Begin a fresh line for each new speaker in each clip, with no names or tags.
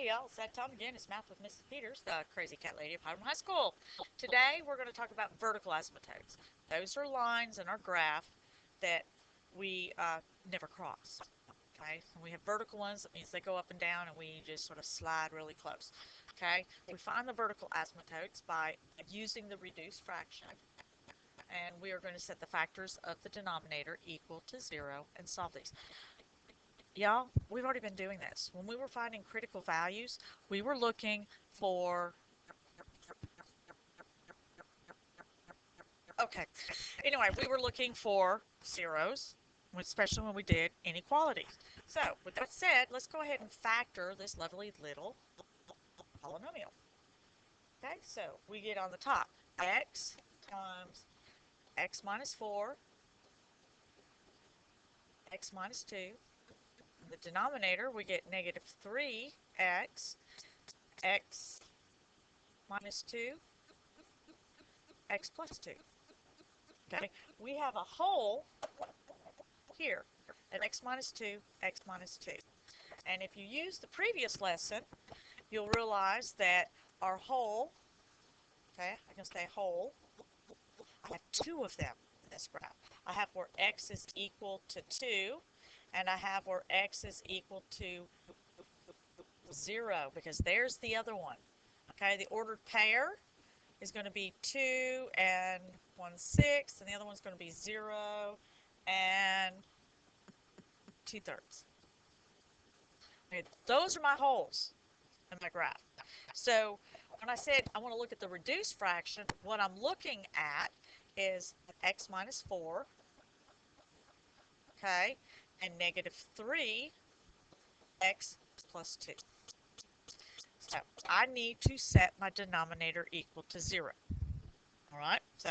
Hey y'all, it's that time again. It's Math with Mrs. Peters, the crazy cat lady of Hiram High School. Today we're going to talk about vertical asymptotes. Those are lines in our graph that we never cross. Okay, when we have vertical ones, that means they go up and down and we just sort of slide really close. Okay, we find the vertical asymptotes by using the reduced fraction, and we are going to set the factors of the denominator equal to 0 and solve these. Y'all, we've already been doing this. When we were finding critical values, we were looking for, okay, anyway, we were looking for zeros, especially when we did inequalities. So, with that said, let's go ahead and factor this lovely little polynomial. Okay, so we get on the top, x times x minus 4, x minus 2. In the denominator, we get negative 3x, x minus 2, x plus 2. Okay, we have a whole here at x minus 2, x minus 2. And if you use the previous lesson, you'll realize that our whole, okay, I'm going to say whole, I have two of them in this graph. I have where x is equal to 2, and I have where x is equal to 0, because there's the other one. Okay, the ordered pair is going to be 2 and 1/6, and the other one's going to be 0 and 2/3. Okay, those are my holes in my graph. So when I said I want to look at the reduced fraction, what I'm looking at is x minus 4, okay, and negative 3x plus 2. So I need to set my denominator equal to 0. All right, so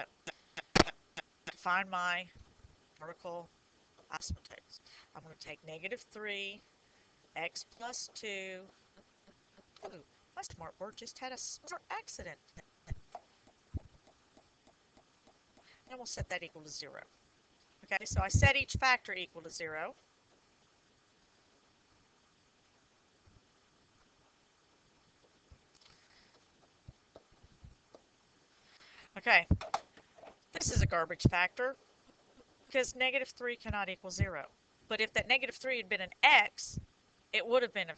to find my vertical asymptotes, I'm going to take negative 3x plus 2. Ooh, my smart board just had a smart accident. And we'll set that equal to 0. Okay, so I set each factor equal to 0. Okay, this is a garbage factor because negative 3 cannot equal 0. But if that negative 3 had been an x, it would have been a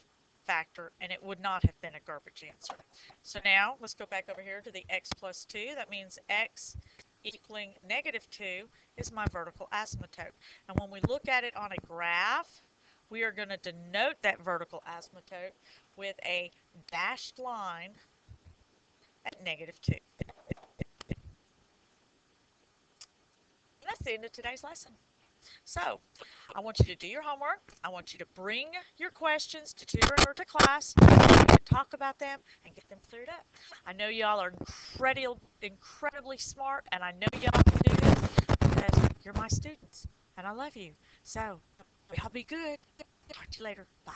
factor and it would not have been a garbage answer. So now let's go back over here to the x plus 2. That means x equaling negative 2 is my vertical asymptote. And when we look at it on a graph, we are going to denote that vertical asymptote with a dashed line at negative 2. And that's the end of today's lesson. So, I want you to do your homework. I want you to bring your questions to tutoring or to class. I want you to talk about them and get them cleared up. I know y'all are incredibly smart, and I know y'all can do this because you're my students, and I love you. So, y'all be good. Talk to you later. Bye.